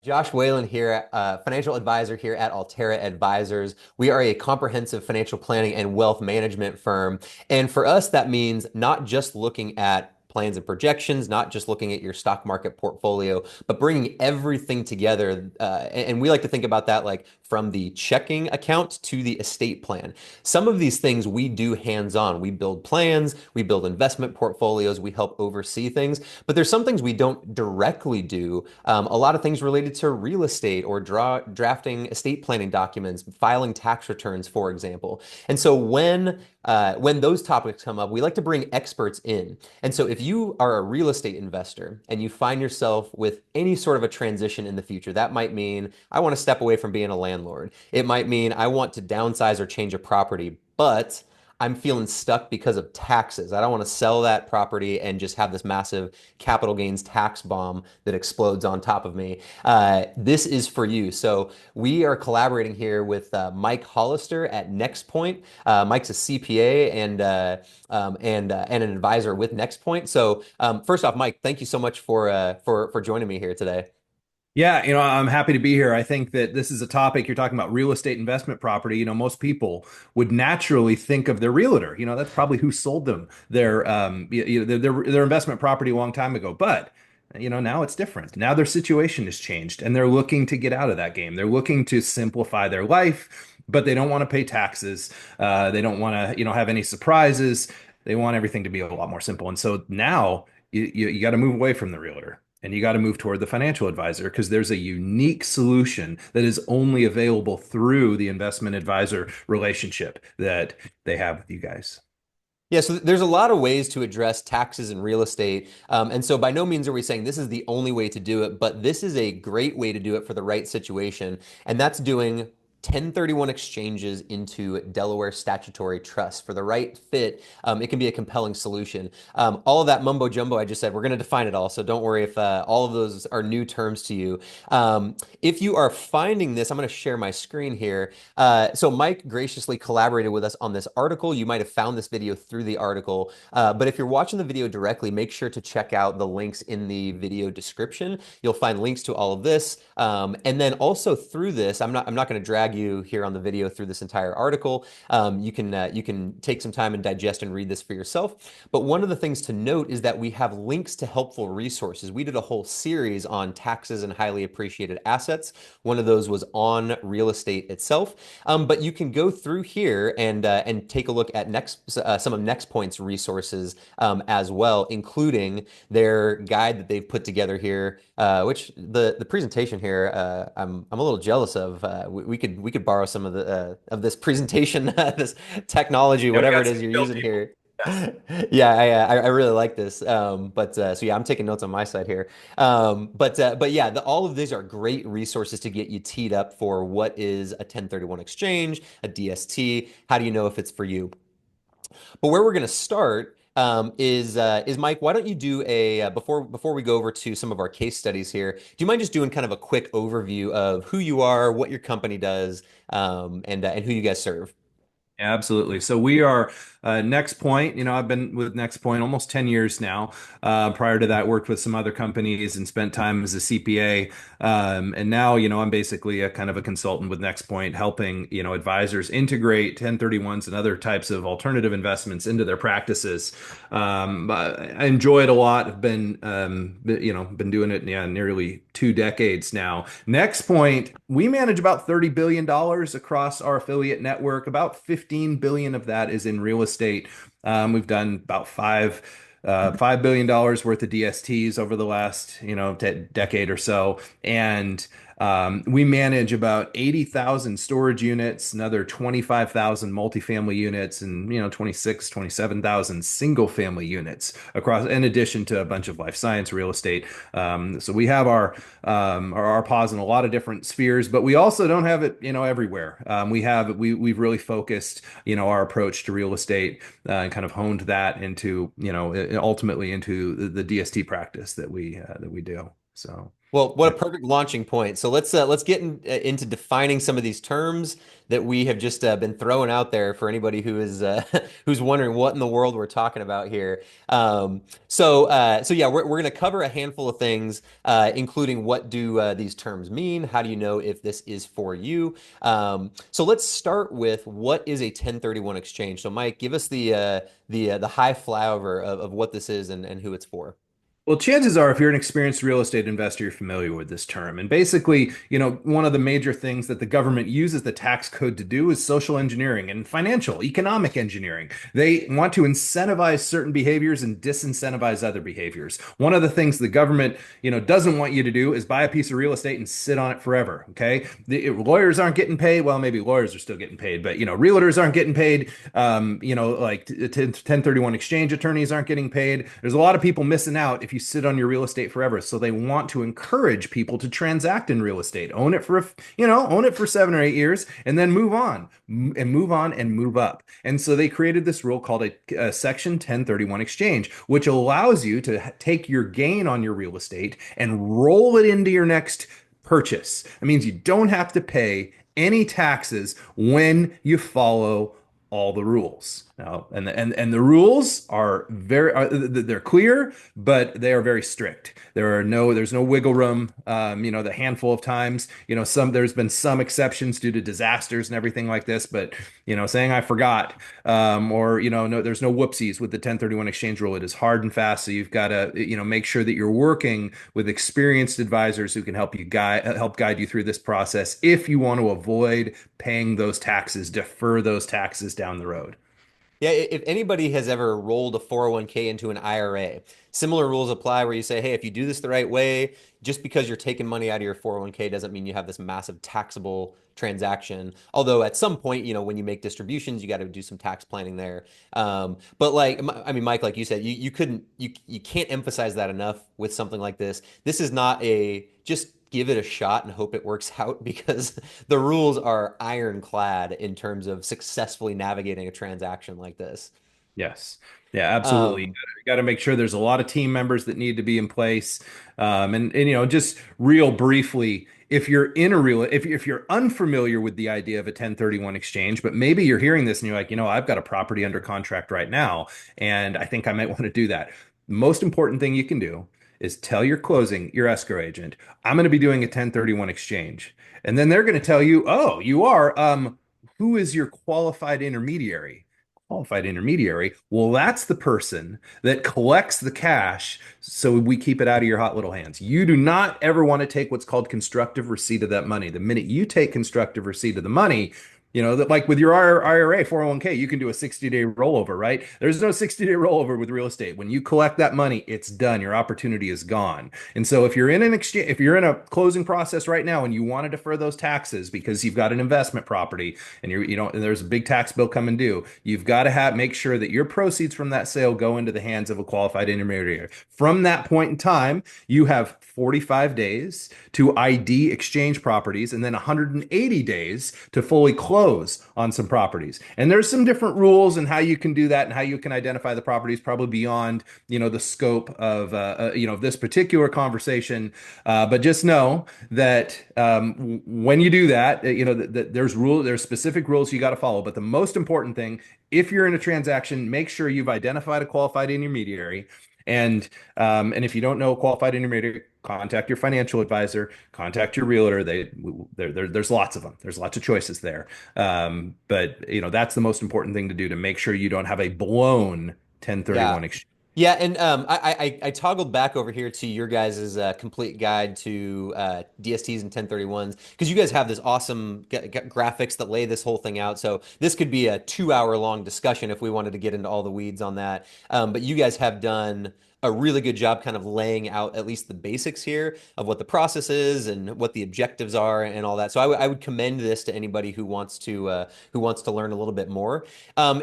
Josh Whalen here, financial advisor here at Alterra Advisors. We are a comprehensive financial planning and wealth management firm. And for us, that means not just looking at plans and projections, not just looking at your stock market portfolio, but bringing everything together. And we like to think about that like from the checking account to the estate plan. Some of these things we do hands-on. We build plans, we build investment portfolios, we help oversee things, but there's some things we don't directly do. A lot of things related to real estate or drafting estate planning documents, filing tax returns, for example. And so when those topics come up, we like to bring experts in. And so if you are a real estate investor and you find yourself with any sort of a transition in the future, that might mean I want to step away from being a landlord. It might mean I want to downsize or change a property, but I'm feeling stuck because of taxes. I don't want to sell that property and just have this massive capital gains tax bomb that explodes on top of me. This is for you. So we are collaborating here with Mike Hollister at NexPoint. Mike's a CPA and an advisor with NexPoint. So first off, Mike, thank you so much for joining me here today. Yeah, I'm happy to be here. I think that this is a topic you're talking about real estate investment property. Most people would naturally think of their realtor. That's probably who sold them their investment property a long time ago. But now it's different. Now their situation has changed and they're looking to get out of that game. They're looking to simplify their life, but they don't want to pay taxes. They don't want to, have any surprises. They want everything to be a lot more simple. And so now you got to move away from the realtor. And you got to move toward the financial advisor because there's a unique solution that is only available through the investment advisor relationship that they have with you guys. Yeah, so there's a lot of ways to address taxes in real estate. And so by no means are we saying this is the only way to do it, but this is a great way to do it for the right situation. And that's doing 1031 exchanges into Delaware Statutory Trust. For the right fit, it can be a compelling solution. All of that mumbo jumbo I just said, we're going to define it all. So don't worry if all of those are new terms to you. If you are finding this, I'm going to share my screen here. So Mike graciously collaborated with us on this article. You might have found this video through the article, but if you're watching the video directly, make sure to check out the links in the video description. You'll find links to all of this, and then also through this, I'm not going to drag you here on the video through this entire article. You can take some time and digest and read this for yourself. But one of the things to note is that we have links to helpful resources. We did a whole series on taxes and highly appreciated assets. One of those was on real estate itself. But you can go through here and take a look at some of NexPoint's resources as well, including their guide that they've put together here, which the presentation here I'm a little jealous of. We could borrow some of this presentation, this technology, Yeah, we whatever got it some is you're skill using people. here. Yeah, I really like this. So yeah, I'm taking notes on my side here. But yeah, all of these are great resources to get you teed up for what is a 1031 exchange, a DST. How do you know if it's for you? But where we're going to start is Mike. Why don't you do a before we go over to some of our case studies here? Do you mind just doing kind of a quick overview of who you are, what your company does, and who you guys serve? Absolutely. So we are NexPoint. I've been with NexPoint almost 10 years now. Prior to that, worked with some other companies and spent time as a CPA. And now, I'm basically a kind of a consultant with NexPoint, helping, advisors integrate 1031s and other types of alternative investments into their practices. I enjoy it a lot. I've been doing it, yeah, nearly 2 decades now. NexPoint, we manage about $30 billion across our affiliate network. About 15 billion of that is in real estate. We've done about $5 billion worth of DSTs over the last, decade or so. And we manage about 80,000 storage units, another 25,000 multifamily units, and 27,000 single family units across, in addition to a bunch of life science real estate. So we have our paws in a lot of different spheres, but we also don't have it, everywhere. We've really focused, our approach to real estate and kind of honed that into, ultimately into the DST practice that we do. So. Well, what a perfect launching point. So let's get into defining some of these terms that we have just been throwing out there for anybody who is who's wondering what in the world we're talking about here. So yeah, we're going to cover a handful of things, including what do these terms mean? How do you know if this is for you? So let's start with what is a 1031 exchange. So Mike, give us the high flyover of what this is and who it's for. Well, chances are, if you're an experienced real estate investor, you're familiar with this term. And basically, one of the major things that the government uses the tax code to do is social engineering and financial, economic engineering. They want to incentivize certain behaviors and disincentivize other behaviors. One of the things the government, doesn't want you to do is buy a piece of real estate and sit on it forever. Okay. Lawyers aren't getting paid. Well, maybe lawyers are still getting paid, but, realtors aren't getting paid. Like 1031 exchange attorneys aren't getting paid. There's a lot of people missing out if you sit on your real estate forever. So they want to encourage people to transact in real estate, own it for 7 or 8 years, and then move on and move on and move up. And so they created this rule called a Section 1031 exchange, which allows you to take your gain on your real estate and roll it into your next purchase. It means you don't have to pay any taxes when you follow all the rules. Now, and the rules are they're clear, but they are very strict. There's no wiggle room. The handful of times, there's been some exceptions due to disasters and everything like this, but saying I forgot, or no, there's no whoopsies with the 1031 exchange rule. It is hard and fast. So you've got to, make sure that you're working with experienced advisors who can help guide you through this process if you want to avoid paying those taxes, defer those taxes down the road. Yeah, if anybody has ever rolled a 401k into an IRA, similar rules apply where you say, hey, if you do this the right way, just because you're taking money out of your 401k doesn't mean you have this massive taxable transaction. Although at some point, when you make distributions, you got to do some tax planning there. But like, I mean, Mike, like you said, you can't emphasize that enough with something like this. This is not a just give it a shot and hope it works out because the rules are ironclad in terms of successfully navigating a transaction like this. Yes. Yeah, absolutely. Um, You got to make sure there's a lot of team members that need to be in place. Just real briefly, if you're unfamiliar with the idea of a 1031 exchange, but maybe you're hearing this and you're like, I've got a property under contract right now, and I think I might want to do that. The most important thing you can do is tell your escrow agent, I'm going to be doing a 1031 exchange. And then they're going to tell you, oh, you are, who is your qualified intermediary? Qualified intermediary. Well, that's the person that collects the cash so we keep it out of your hot little hands. You do not ever want to take what's called constructive receipt of that money. The minute you take constructive receipt of the money, that like with your IRA, 401k, you can do a 60-day rollover, right? There's no 60-day rollover with real estate. When you collect that money, it's done. Your opportunity is gone. And so if you're in a closing process right now and you want to defer those taxes because you've got an investment property and and there's a big tax bill coming due, you've got to make sure that your proceeds from that sale go into the hands of a qualified intermediary. From that point in time, you have 45 days to ID exchange properties and then 180 days to fully close on some properties. And there's some different rules and how you can do that and how you can identify the properties probably beyond, the scope of, this particular conversation. But just know that when you do that, that there's specific rules you got to follow. But the most important thing, if you're in a transaction, make sure you've identified a qualified intermediary. And if you don't know a qualified intermediary, contact your financial advisor, contact your realtor. There's lots of them. There's lots of choices there. But that's the most important thing to do to make sure you don't have a blown yeah. 1031 exchange. Yeah, and I toggled back over here to your guys' complete guide to DSTs and 1031s because you guys have this awesome graphics that lay this whole thing out. So this could be a 2 hour long discussion if we wanted to get into all the weeds on that. But you guys have done a really good job kind of laying out at least the basics here of what the process is and what the objectives are and all that. So I would commend this to anybody who wants to learn a little bit more.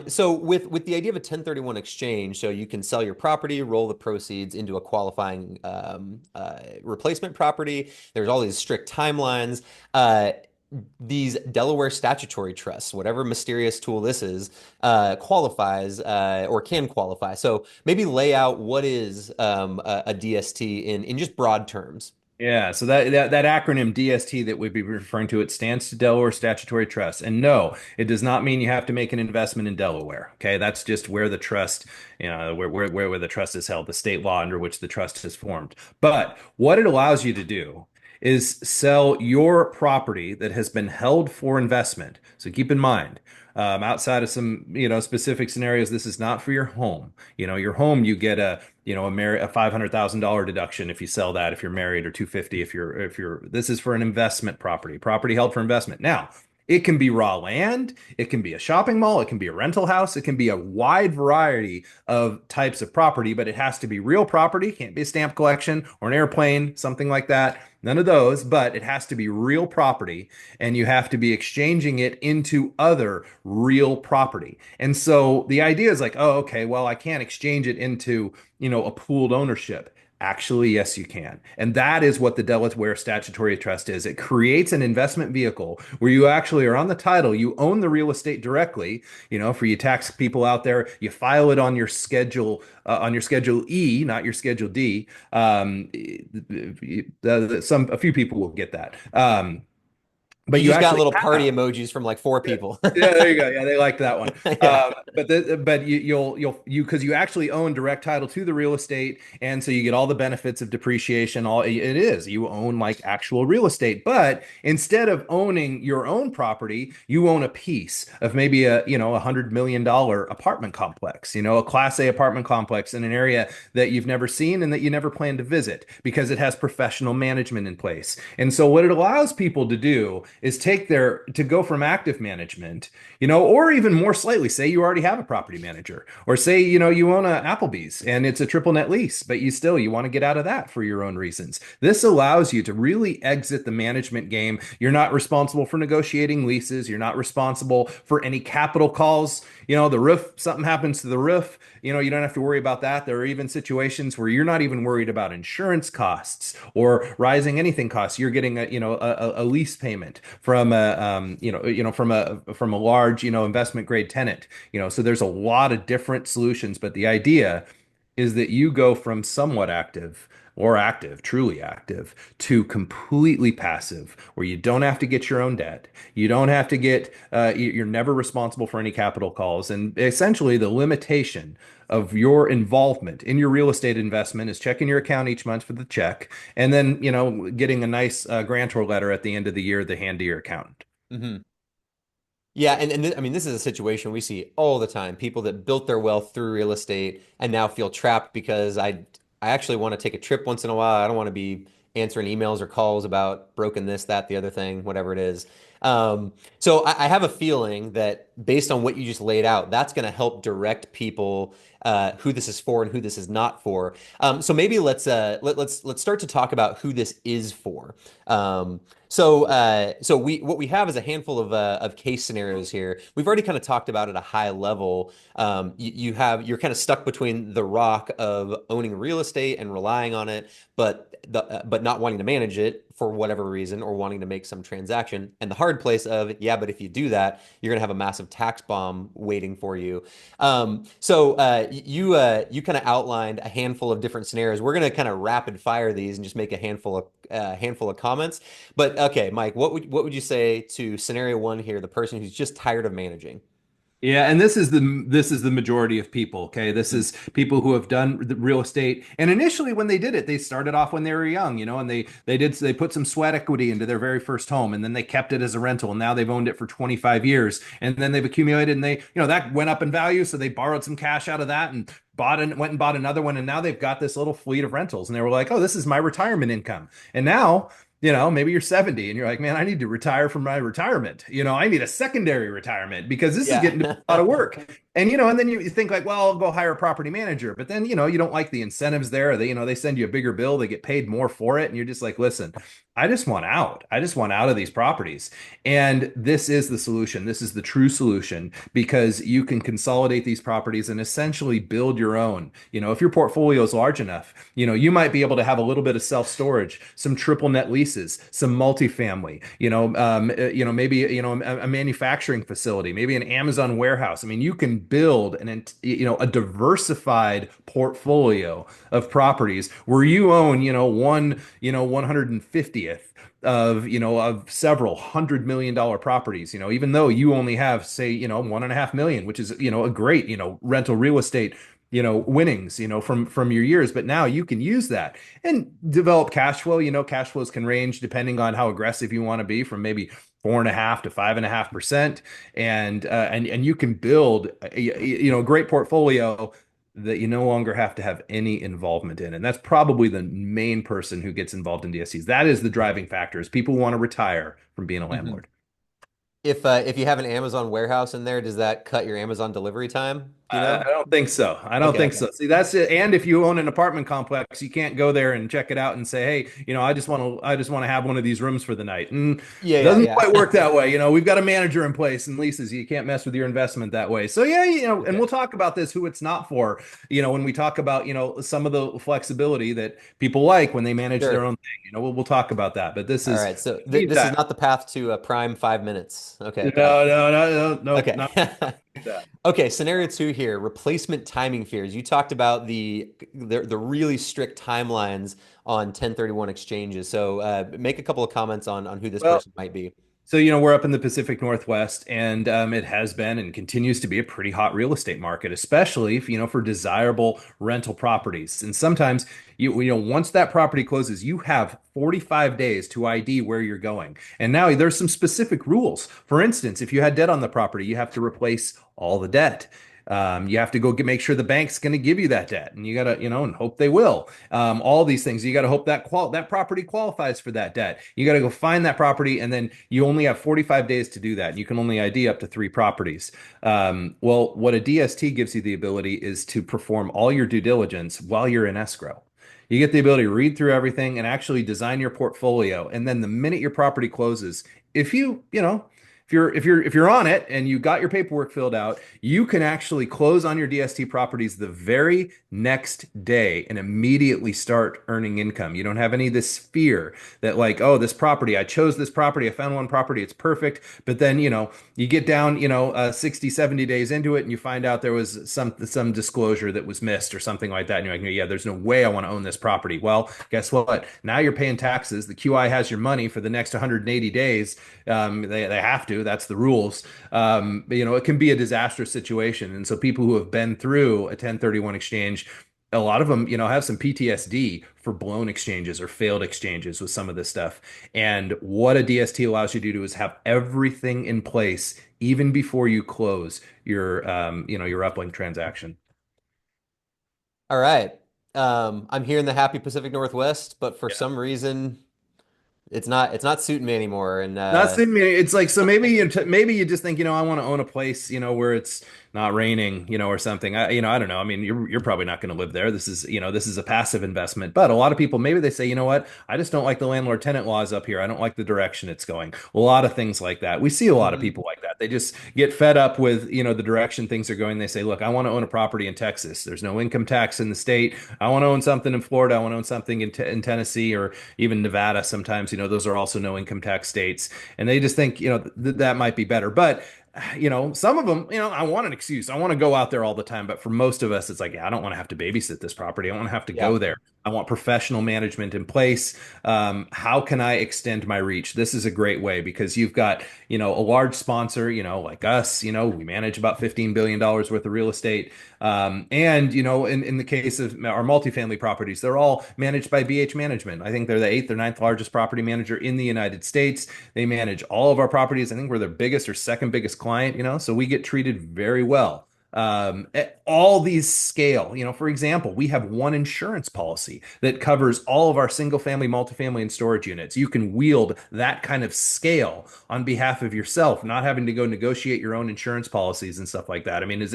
So with the idea of a 1031 exchange, so you can sell your property, roll the proceeds into a qualifying replacement property. There's all these strict timelines. These Delaware Statutory Trusts, whatever mysterious tool this is, qualifies or can qualify. So maybe lay out what is a DST in just broad terms. Yeah, so that acronym DST that we'd be referring to, it stands to Delaware Statutory Trust. And no, it does not mean you have to make an investment in Delaware. Okay, that's just where the trust, where the trust is held, the state law under which the trust is formed. But what it allows you to do is sell your property that has been held for investment. So keep in mind, outside of some, specific scenarios, this is not for your home. Your home, you get a $500,000 deduction if you sell that, if you're married, or 250 if you're this is for an investment property held for investment. Now, it can be raw land, it can be a shopping mall, it can be a rental house, it can be a wide variety of types of property, but it has to be real property, can't be a stamp collection or an airplane, something like that. None of those, but it has to be real property, and you have to be exchanging it into other real property. And so the idea is like, oh, okay, well, I can't exchange it into a pooled ownership. Actually, yes, you can. And that is what the Delaware Statutory Trust is. It creates an investment vehicle where you actually are on the title, you own the real estate directly. For you tax people out there, you file it on your Schedule E, not your Schedule D. A few people will get that. But You you just got actually little party have. emojis from like four Yeah, people. yeah, there you go. Yeah, they like that one. Yeah. But because you actually own direct title to the real estate, and so you get all the benefits of depreciation. All it is, you own like actual real estate. But instead of owning your own property, you own a piece of maybe $100 million apartment complex. A Class A apartment complex in an area that you've never seen and that you never plan to visit because it has professional management in place. And so what it allows people to do is to go from active management, or even more slightly, say you already have a property manager, or say, you own a Applebee's and it's a triple net lease, but you want to get out of that for your own reasons. This allows you to really exit the management game. You're not responsible for negotiating leases. You're not responsible for any capital calls. The roof, something happens to the roof, you don't have to worry about that. There are even situations where you're not even worried about insurance costs or rising anything costs. You're getting a lease payment from a large, investment grade tenant. So there's a lot of different solutions, but the idea is that you go from somewhat active or active, truly active, to completely passive, where you don't have to get your own debt. You don't have to you're never responsible for any capital calls. And essentially, the limitation of your involvement in your real estate investment is checking your account each month for the check, and then, getting a nice grantor letter at the end of the year to hand to your accountant. Mhm. Yeah, I mean, this is a situation we see all the time. People that built their wealth through real estate and now feel trapped because I actually want to take a trip once in a while. I don't want to be answering emails or calls about broken this, that, the other thing, whatever it is. So I have a feeling that based on what you just laid out, that's going to help direct people who this is for and who this is not for. So maybe let's start to talk about who this is for. So what we have is a handful of case scenarios here. We've already kind of talked about at a high level. You're kind of stuck between the rock of owning real estate and relying on it, but not wanting to manage it for whatever reason or wanting to make some transaction, and the hard place of, yeah, but if you do that, you're gonna have a massive tax bomb waiting for you. You kind of outlined a handful of different scenarios. We're gonna kind of rapid fire these and just make a handful of comments. But okay, Mike, what would you say to scenario one here, the person who's just tired of managing? Yeah, and this is the majority of people. Okay, this Mhm. is people who have done the real estate, and initially when they did it, they started off when they were young, and they put some sweat equity into their very first home, and then they kept it as a rental, and now they've owned it for 25 years, and then they've accumulated, and that went up in value, so they borrowed some cash out of that and went and bought another one, and now they've got this little fleet of rentals, and they were like, oh, this is my retirement income, and now. Maybe you're 70 and you're like, man, I need to retire from my retirement. I need a secondary retirement because this is Yeah. getting to be a lot of work. And then you think like, well, I'll go hire a property manager. But then, you don't like the incentives there. They send you a bigger bill, they get paid more for it. And you're just like, listen, I just want out. I just want out of these properties. And this is the solution. This is the true solution because you can consolidate these properties and essentially build your own. If your portfolio is large enough, you might be able to have a little bit of self-storage, some triple net leases, some multifamily, maybe, a manufacturing facility, maybe an Amazon warehouse. I mean, you can build a diversified portfolio of properties where you own, one, 150th of several $100 million properties, even though you only have, say, 1.5 million, which is, a great, rental real estate, winnings, from your years. But now you can use that and develop cash flow. Cash flows can range depending on how aggressive you want to be from maybe 4.5 to 5.5%. And you can build a great portfolio that you no longer have to have any involvement in. And that's probably the main person who gets involved in DSTs. That is the driving factor is people want to retire from being a Mhm. landlord. If you have an Amazon warehouse in there, does that cut your Amazon delivery time? Do you I know? don't think so. I don't Okay, think okay. so. See, that's it. And if you own an apartment complex, you can't go there and check it out and say, "Hey, I just want to have one of these rooms for the night." And Yeah, it yeah, doesn't quite work yeah. that way. We've got a manager in place and leases. You can't mess with your investment that way. So yeah, and Okay. we'll talk about this, who it's not for, when we talk about, some of the flexibility that people like when they manage their Sure. own thing. We'll talk about that. But this All is, right. So th this is meantime, not the path to a prime 5 minutes. Okay, no, got it. no, no, no, no, Okay. not that. Okay, scenario two here, replacement timing fears. You talked about the really strict timelines on 1031 exchanges. So make a couple of comments on who this Well, person might be. so, we're up in the Pacific Northwest, and it has been and continues to be a pretty hot real estate market, especially if, for desirable rental properties. And sometimes, once that property closes, you have 45 days to ID where you're going. And now there's some specific rules. For instance, if you had debt on the property, you have to replace all the debt. You have to go make sure the bank's going to give you that debt, and you got to, and hope they will. All these things, you got to hope that property qualifies for that debt. You got to go find that property, and then you only have 45 days to do that. You can only ID up to 3 properties. Well, what a DST gives you the ability is to perform all your due diligence while you're in escrow. You get the ability to read through everything and actually design your portfolio. And then the minute your property closes, if you, you know, if you're on it and you got your paperwork filled out, you can actually close on your DST properties the very next day and immediately start earning income. You don't have any of this fear that, like, oh, this property, I chose this property, I found one property, it's perfect. But then, you get down, 60, 70 days into it and you find out there was some disclosure that was missed or something like that. And you're like, yeah, there's no way I want to own this property. Well, guess what? Now you're paying taxes. The QI has your money for the next 180 days. They have to. That's the rules. But, it can be a disastrous situation. And so people who have been through a 1031 exchange, a lot of them, have some PTSD for blown exchanges or failed exchanges with some of this stuff. And what a DST allows you to do is have everything in place even before you close your uplink transaction. All right. I'm here in the happy Pacific Northwest, but for Yeah. some reason it's not suiting me anymore. And Not seeing me. It's like, so maybe you just think, I want to own a place, where it's not raining, or something. I don't know. I mean, you're probably not going to live there. This is a passive investment. But a lot of people, maybe they say, you know what? I just don't like the landlord tenant laws up here. I don't like the direction it's going. A lot of things like that. We see a lot of Mhm. people like that. They just get fed up with, the direction things are going. They say, look, I want to own a property in Texas. There's no income tax in the state. I want to own something in Florida. I want to own something in Tennessee or even Nevada. Sometimes, those are also no income tax states, and they just think, that might be better. But some of them, I want an excuse. I want to go out there all the time. But for most of us, it's like, yeah, I don't want to have to babysit this property. I don't want to have to Yeah. go there. I want professional management in place. How can I extend my reach? This is a great way because you've got, a large sponsor, like us, we manage about $15 billion worth of real estate. And, in the case of our multifamily properties, they're all managed by BH Management. I think they're the eighth or ninth largest property manager in the United States. They manage all of our properties. I think we're their biggest or second biggest client, so we get treated very well. All these scale. For example, we have one insurance policy that covers all of our single family, multifamily, and storage units. You can wield that kind of scale on behalf of yourself, not having to go negotiate your own insurance policies and stuff like that. I mean,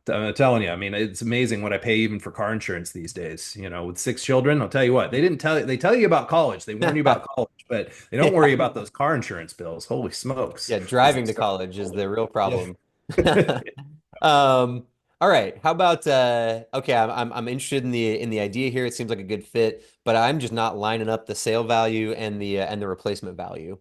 I'm telling you, I mean, it's amazing what I pay even for car insurance these days. With 6 children, I'll tell you what, they tell you about college, they warn you about college, but they don't worry Yeah. about those car insurance bills. Holy smokes. Yeah, As they driving to start. college is the real Yeah. problem. All right. How about okay, I'm interested in the idea here. It seems like a good fit, but I'm just not lining up the sale value and the replacement value.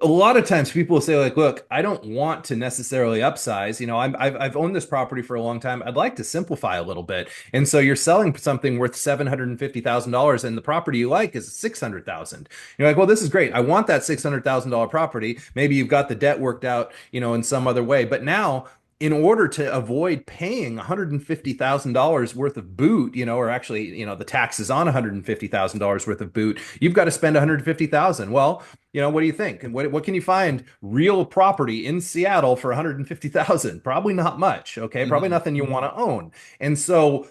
A lot of times people will say like, look, I don't want to necessarily upsize. I've owned this property for a long time. I'd like to simplify a little bit. And so you're selling something worth $750,000 and the property you like is 600,000. You're like, well, this is great. I want that $600,000 property. Maybe you've got the debt worked out, in some other way. But now in order to avoid paying $150,000 worth of boot, or actually, the taxes on $150,000 worth of boot, you've got to spend 150,000. Well, what do you think? And what can you find real property in Seattle for 150,000? Probably not much. Okay, probably Mhm. nothing you want to own. And so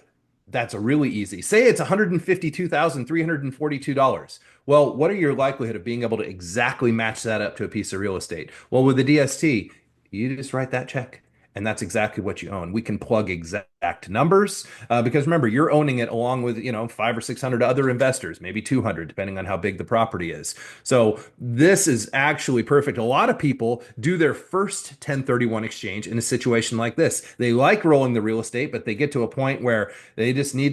that's a really easy. Say it's $152,342. Well, what are your likelihood of being able to exactly match that up to a piece of real estate? Well, with the DST, you just write that check. And that's exactly what you own. We can plug exact numbers because remember, you're owning it along with, 500 or 600 other investors, maybe 200, depending on how big the property is. So this is actually perfect. A lot of people do their first 1031 exchange in a situation like this. They like rolling the real estate, but they get to a point where they just they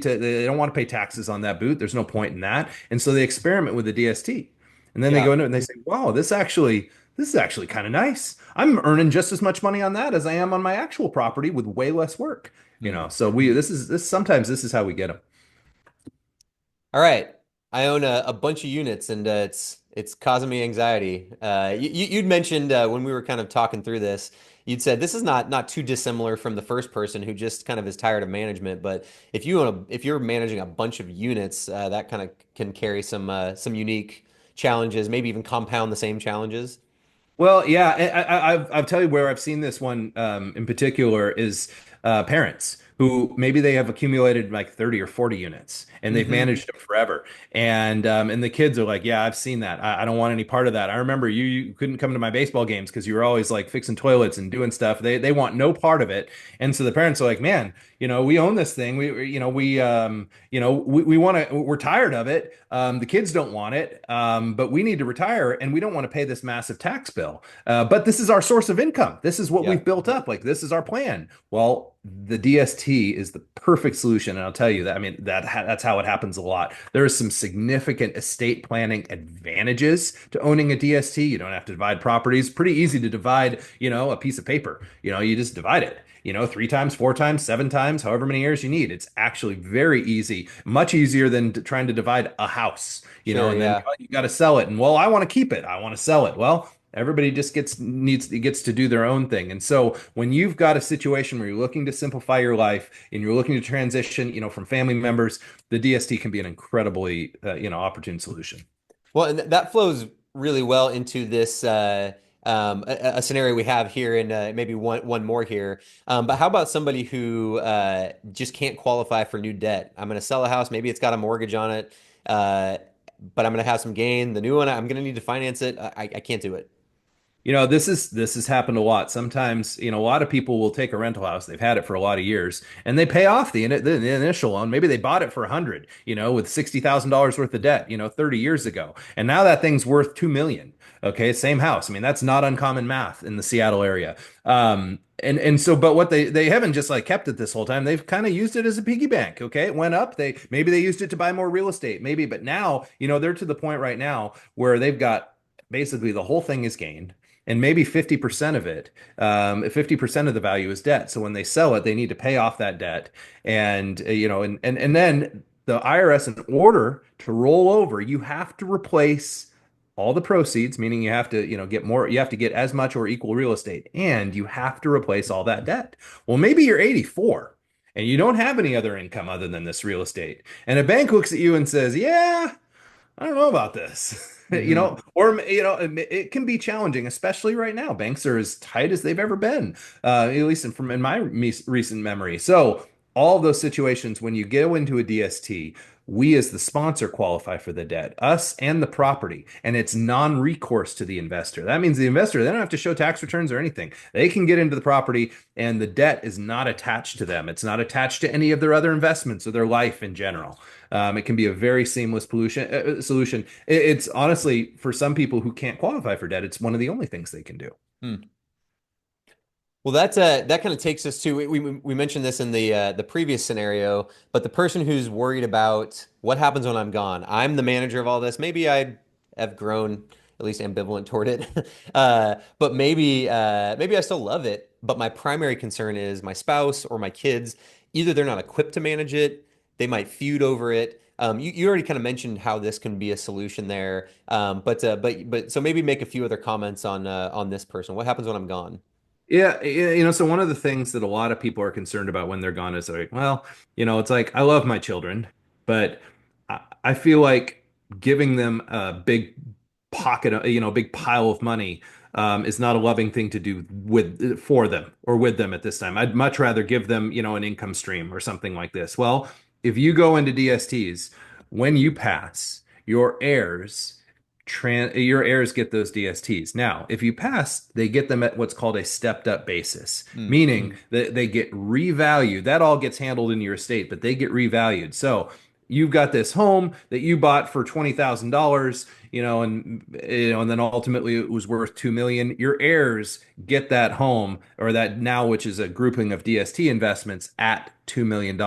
don't want to pay taxes on that boot. There's no point in that. And so they experiment with the DST. And then they Yeah. go into it and they say, wow, this is actually kind of nice. I'm earning just as much money on that as I am on my actual property with way less work. Hmm. So this sometimes this is how we get them. All right. I own a bunch of units and it's causing me anxiety. You'd mentioned when we were kind of talking through this, you'd said this is not too dissimilar from the first person who just kind of is tired of management. But if you're managing a bunch of units, that kind of can carry some unique challenges, maybe even compound the same challenges. Well, yeah, I'll tell you where I've seen this one in particular is parents who maybe they have accumulated like 30 or 40 units and they've Hmm. managed them forever. And the kids are like, yeah, I've seen that. I don't want any part of that. I remember you couldn't come to my baseball games because you were always like fixing toilets and doing stuff. They want no part of it. And so the parents are like, man, we own this thing. We want to, we're tired of it. The kids don't want it, but we need to retire and we don't want to pay this massive tax bill. But this is our source of income. This is what Yeah. we've built up. Like this is our plan. Well, the DST is the perfect solution, and I'll tell you that. I mean, that's how it happens a lot. There are some significant estate planning advantages to owning a DST. You don't have to divide properties. Pretty easy to divide, a piece of paper. You just divide it. 3 times, 4 times, 7 times, however many years you need. It's actually very easy, much easier than trying to divide a house, Sure. and then Yeah. you got to sell it. And well, I want to keep it. I want to sell it. Well, everybody just gets to do their own thing. And so when you've got a situation where you're looking to simplify your life and you're looking to transition, from family members, the DST can be an incredibly, opportune solution. Well, and that flows really well into this a scenario we have here, and maybe one more here. But how about somebody who just can't qualify for new debt? I'm going to sell a house. Maybe it's got a mortgage on it, uh, but I'm going to have some gain. The new one, I'm going to need to finance it. I can't do it. This has happened a lot. Sometimes, a lot of people will take a rental house. They've had it for a lot of years, and they pay off the initial loan. Maybe they bought it for 100, with $60,000 worth of debt, 30 years ago, and now that thing's worth 2 million. Okay, same house. I mean, that's not uncommon math in the Seattle area. And so, but what they haven't just like kept it this whole time. They've kind of used it as a piggy bank. Okay, it went up. Maybe they used it to buy more real estate. Maybe, but now, they're to the point right now where they've got basically the whole thing is gained and maybe 50% of it, 50% of the value is debt. So when they sell it, they need to pay off that debt. And, and then the IRS, in order to roll over, you have to replace all the proceeds, meaning you have to, get more, you have to get as much or equal real estate, and you have to replace all that debt. Well, maybe you're 84 and you don't have any other income other than this real estate. And a bank looks at you and says, yeah, I don't know about this. Hmm. Or it can be challenging, especially right now. Banks are as tight as they've ever been, at least in my recent memory. So all of those situations, when you go into a DST, we as the sponsor qualify for the debt, us and the property, and it's non-recourse to the investor. That means the investor, they don't have to show tax returns or anything. They can get into the property, and the debt is not attached to them. It's not attached to any of their other investments or their life in general. It can be a very seamless solution. It's honestly, for some people who can't qualify for debt, it's one of the only things they can do. Hmm. Well, that kind of takes us to we mentioned this in the previous scenario, but the person who's worried about what happens when I'm gone. I'm the manager of all this. Maybe I have grown at least ambivalent toward it, but maybe I still love it. But my primary concern is my spouse or my kids. Either they're not equipped to manage it, they might feud over it. You already kind of mentioned how this can be a solution there, but so maybe make a few other comments on this person. What happens when I'm gone? Yeah, so one of the things that a lot of people are concerned about when they're gone is like, well, it's like I love my children, but I feel like giving them a big big pile of money is not a loving thing to do for them or with them at this time. I'd much rather give them, an income stream or something like this. Well, if you go into DSTs, when you pass, your heirs get those DSTs. Now, if you pass, they get them at what's called a stepped up basis, meaning Mm-hmm. that they get revalued. That all gets handled in your estate, but they get revalued. So you've got this home that you bought for $20,000, and then ultimately it was worth 2 million. Your heirs get that home or that now, which is a grouping of DST investments at $2 million.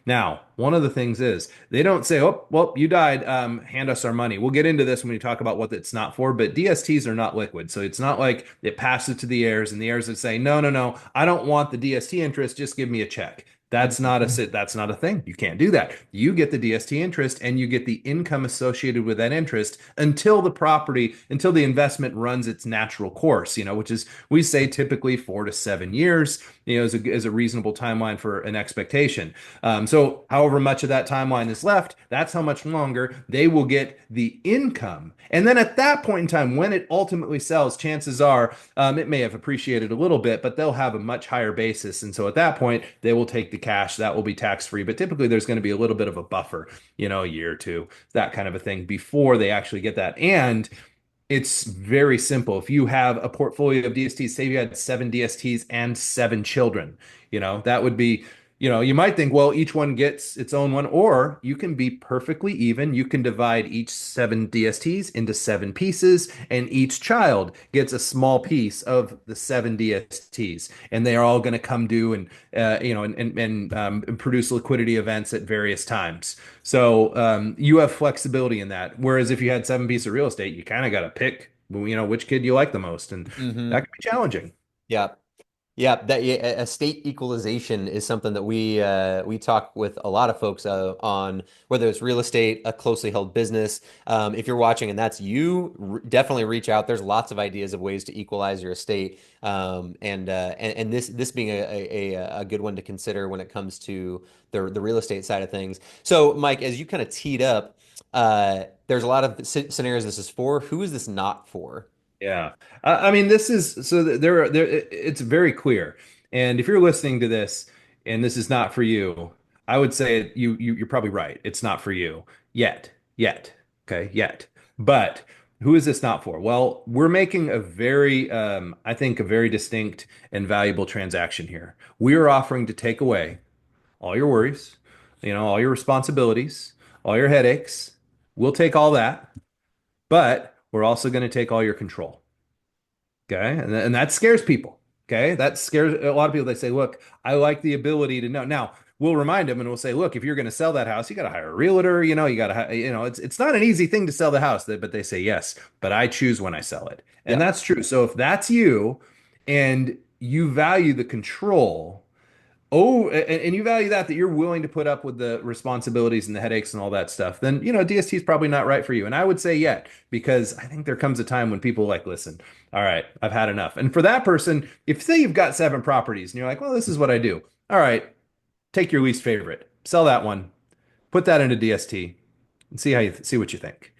Now, one of the things is they don't say, "Oh, well, you died. Hand us our money." We'll get into this when we talk about what it's not for. But DSTs are not liquid, so it's not like it passes to the heirs, and the heirs would say, "No, no, no, I don't want the DST interest. Just give me a check." That's not a thing. You can't do that. You get the DST interest and you get the income associated with that interest until the investment runs its natural course, which is we say typically 4 to 7 years, is a reasonable timeline for an expectation. So however much of that timeline is left, that's how much longer they will get the income. And then at that point in time, when it ultimately sells, chances are it may have appreciated a little bit, but they'll have a much higher basis. And so at that point, they will take the cash that will be tax free. But typically, there's going to be a little bit of a buffer, a year or two, that kind of a thing before they actually get that. And it's very simple. If you have a portfolio of DSTs, say you had 7 DSTs and 7 children, that would be, you might think, well, each one gets its own one, or you can be perfectly even. You can divide each 7 DSTs into 7 pieces, and each child gets a small piece of the 7 DSTs, and they are all going to come due and produce liquidity events at various times. So you have flexibility in that. Whereas if you had 7 pieces of real estate, you kind of got to pick, which kid you like the most, and Mm-hmm. that can be challenging. Yeah. Yeah, that yeah, estate equalization is something that we talk with a lot of folks on whether it's real estate, a closely held business. If you're watching and that's you, definitely reach out. There's lots of ideas of ways to equalize your estate, and this being a good one to consider when it comes to the real estate side of things. So, Mike, as you kind of teed up, there's a lot of scenarios this is for. Who is this not for? Yeah. I mean, this is so it's very clear. And if you're listening to this and this is not for you, I would say you're probably right. It's not for you yet. Okay, yet. But who is this not for? Well, we're making I think a very distinct and valuable transaction here. We are offering to take away all your worries, all your responsibilities, all your headaches. We'll take all that, but we're also going to take all your control. Okay. And that scares people. Okay. That scares a lot of people. They say, look, I like the ability to know. Now, we'll remind them and we'll say, look, if you're going to sell that house, you got to hire a realtor. You got to, it's not an easy thing to sell the house, but they say, yes, but I choose when I sell it. And Yeah. that's true. So if that's you and you value the control, oh, and you value that you're willing to put up with the responsibilities and the headaches and all that stuff, then DST is probably not right for you. And I would say yet, because I think there comes a time when people like, listen, all right, I've had enough. And for that person, if say you've got 7 properties and you're like, well, this is what I do. All right, take your least favorite, sell that one, put that into DST. and see what you think.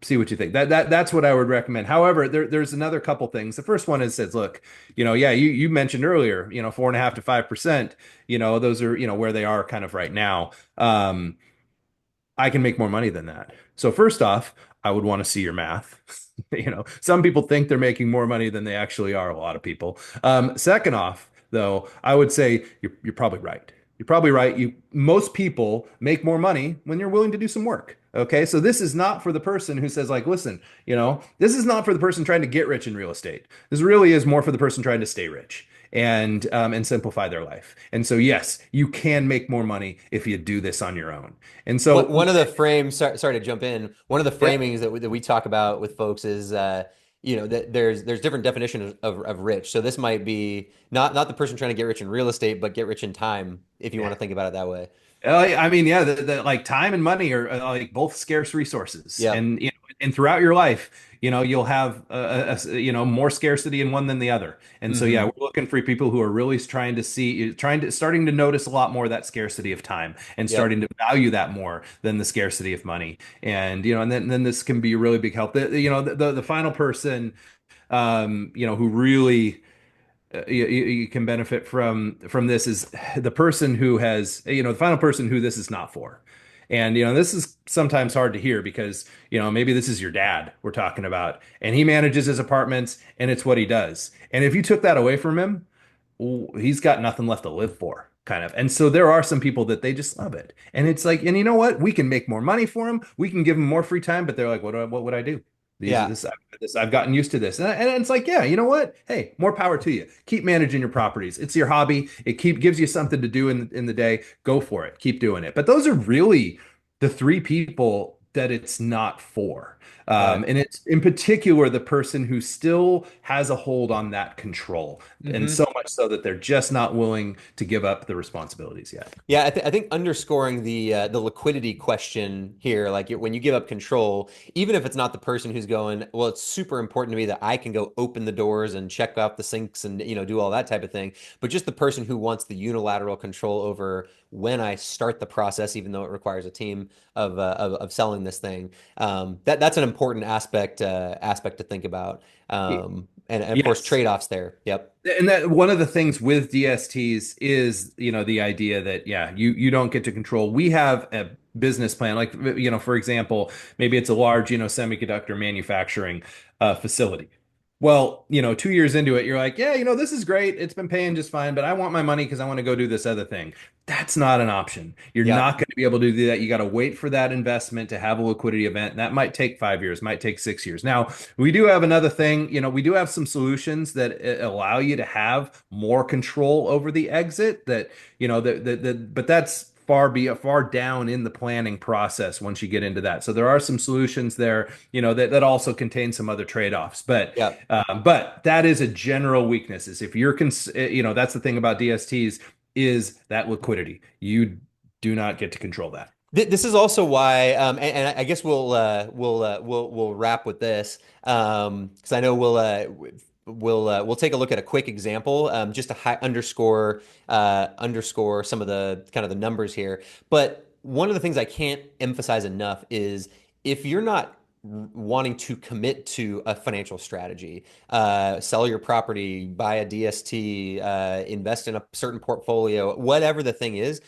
See what you think. That's what I would recommend. However, there's another couple things. The first one is says, look, yeah, you mentioned earlier, 4.5 to 5%, those are, where they are kind of right now. I can make more money than that. So first off, I would want to see your math. Some people think they're making more money than they actually are, a lot of people. Second off, though, I would say you're probably right. You're probably right. Most people make more money when you're willing to do some work. Okay. So this is not for the person who says, like, listen, this is not for the person trying to get rich in real estate. This really is more for the person trying to stay rich and simplify their life. And so, yes, you can make more money if you do this on your own. And What so, one of the frames, sorry to jump in. One of the yeah, framings that we talk about with folks is, that there's different definitions of rich. So this might be not the person trying to get rich in real estate, but get rich in time, if you want yeah. to think about it that way. I mean, yeah, like time and money are like both scarce resources, Yep. and throughout your life, you'll have more scarcity in one than the other. And so, yeah, we're Hmm. looking for people who are really starting to notice a lot more of that scarcity of time and Yep. starting to value that more than the scarcity of money. And and then this can be a really big help. The final person, who really you can benefit from this is the person who has the final person who this is not for. And this is sometimes hard to hear because maybe this is your dad we're talking about, and he manages his apartments and it's what he does. And if you took that away from him, he's got nothing left to live for, kind of. And so there are some people that they just love it. And it's like, and you know what? We can make more money for him. We can give him more free time, but they're like, what would I do? Yeah. I've gotten used to this. And it's like, yeah, you know what? Hey, more power to you. Keep managing your properties. It's your hobby. It gives you something to do in the day. Go for it. Keep doing it. But those are really the three people that it's not for. Right. And it's in particular the person who still has a hold on that control, and Hmm. so much so that they're just not willing to give up the responsibilities yet. Yeah, I think underscoring the liquidity question here, like when you give up control, even if it's not the person who's going, well, it's super important to me that I can go open the doors and check out the sinks and do all that type of thing, but just the person who wants the unilateral control over when I start the process, even though it requires a team of selling this thing. That's an important aspect to think about. And of course, Yes. trade-offs there. Yep. And that one of the things with DSTs is, the idea that, yeah, you don't get to control. We have a business plan, like, for example, maybe it's a large, semiconductor manufacturing facility. Well, 2 years into it, you're like, yeah, this is great. It's been paying just fine, but I want my money because I want to go do this other thing. That's not an option. You're Yep. not going to be able to do that. You got to wait for that investment to have a liquidity event. And that might take 5 years, might take 6 years. Now, we do have another thing. We do have some solutions that allow you to have more control over the exit. But that's far down in the planning process once you get into that. So there are some solutions there, that also contain some other trade-offs. Yep. But that is a general weakness. Is if that's the thing about DSTs is that liquidity. You do not get to control that. This is also why, and I guess we'll wrap with this, because I know we'll take a look at a quick example, just to underscore some of the kind of the numbers here. But one of the things I can't emphasize enough is if you're not wanting to commit to a financial strategy, sell your property, buy a DST, invest in a certain portfolio, whatever the thing is,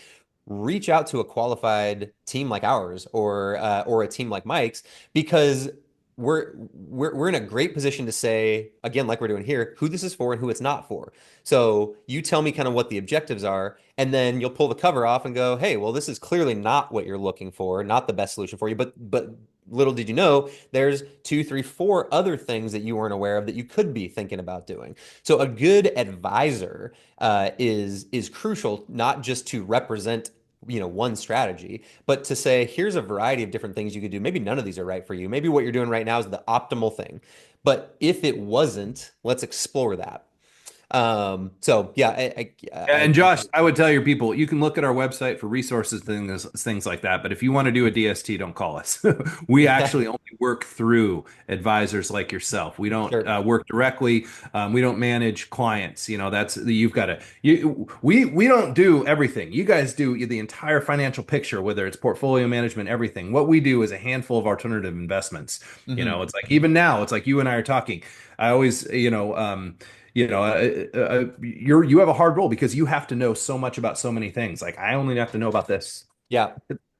reach out to a qualified team like ours or a team like Mike's, because we're in a great position to say, again, like we're doing here, who this is for and who it's not for. So you tell me kind of what the objectives are, and then you'll pull the cover off and go, hey, well, this is clearly not what you're looking for, not the best solution for you. But little did you know, there's two, three, four other things that you weren't aware of that you could be thinking about doing. So a good advisor is crucial, not just to represent one strategy, but to say, here's a variety of different things you could do. Maybe none of these are right for you. Maybe what you're doing right now is the optimal thing. But if it wasn't, let's explore that. So yeah, And Josh, I would tell your people, you can look at our website for resources, things like that. But if you want to do a DST, don't call us. We actually only work through advisors like yourself. We don't sure, work directly. We don't manage clients. That's you've got to. We don't do everything. You guys do the entire financial picture, whether it's portfolio management, everything. What we do is a handful of alternative investments. hmm It's like even now, it's like you and I are talking. I always, you have a hard role because you have to know so much about so many things. Like I only have to know about this. yeah.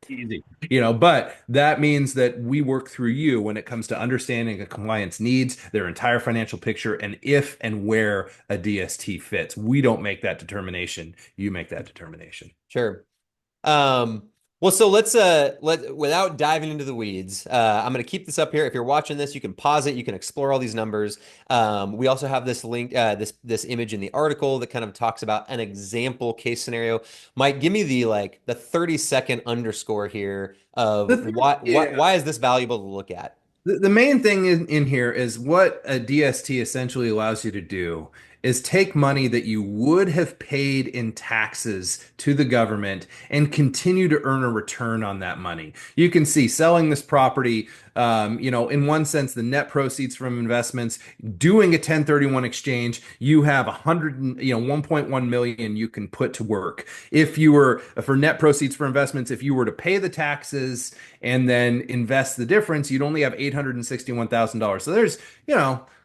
Easy. But that means that we work through you when it comes to understanding a client's needs, their entire financial picture, and if and where a DST fits. We don't make that determination. You make that determination. Sure. Well, so without diving into the weeds, I'm going to keep this up here. If you're watching this, you can pause it. You can explore all these numbers. We also have this link, this image in the article that kind of talks about an example case scenario. Mike, give me the 30-second underscore here of The thing, yeah. why is this valuable to look at? The main thing in here is what a DST essentially allows you to do is take money that you would have paid in taxes to the government and continue to earn a return on that money. You can see selling this property, in one sense, the net proceeds from investments, doing a 1031 exchange, you have 1.1 million you can put to work. If you were for net proceeds for investments, if you were to pay the taxes and then invest the difference, you'd only have $861,000. So there's,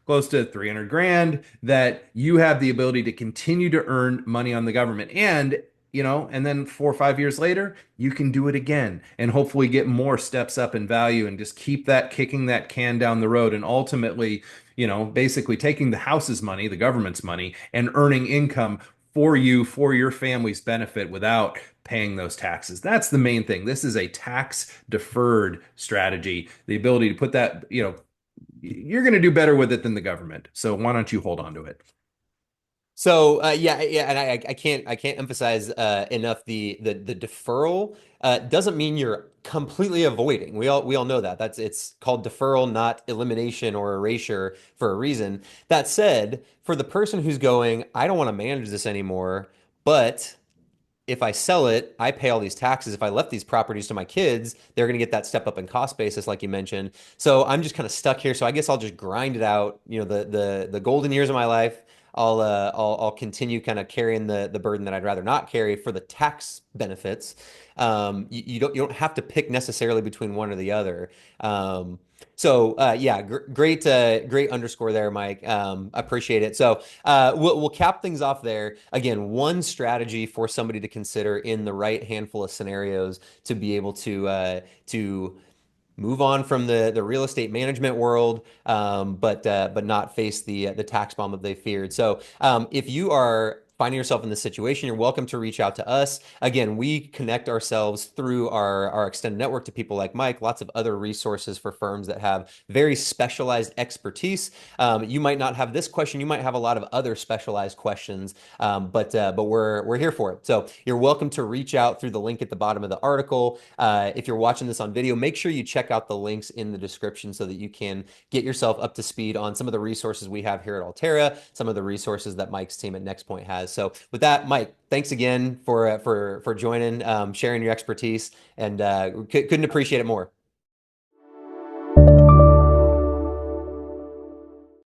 close to 300 grand that you have the ability to continue to earn money on the government. And then 4 or 5 years later, you can do it again and hopefully get more steps up in value and just keep that kicking that can down the road. And ultimately, basically taking the house's money, the government's money, and earning income for you, for your family's benefit without paying those taxes. That's the main thing. This is a tax deferred strategy. The ability to put that, you're going to do better with it than the government. So why don't you hold on to it? So yeah, and I can't emphasize enough the deferral doesn't mean you're completely avoiding. We all know that. It's called deferral, not elimination or erasure for a reason. That said, for the person who's going, I don't want to manage this anymore, but if I sell it, I pay all these taxes. If I left these properties to my kids, they're going to get that step up in cost basis, like you mentioned. So I'm just kind of stuck here. So I guess I'll just grind it out. The golden years of my life. I'll continue kind of carrying the burden that I'd rather not carry for the tax benefits. You don't have to pick necessarily between one or the other. Yeah, great underscore there, Mike. Appreciate it. So we'll cap things off there. Again, one strategy for somebody to consider in the right handful of scenarios to be able to move on from the real estate management world, but not face the tax bomb that they feared. So if you are finding yourself in this situation, you're welcome to reach out to us. Again, we connect ourselves through our extended network to people like Mike, lots of other resources for firms that have very specialized expertise. You might not have this question, you might have a lot of other specialized questions, but we're here for it. So you're welcome to reach out through the link at the bottom of the article. If you're watching this on video, make sure you check out the links in the description so that you can get yourself up to speed on some of the resources we have here at Alterra, some of the resources that Mike's team at NexPoint has. So with that, Mike, thanks again for joining, sharing your expertise, and couldn't appreciate it more.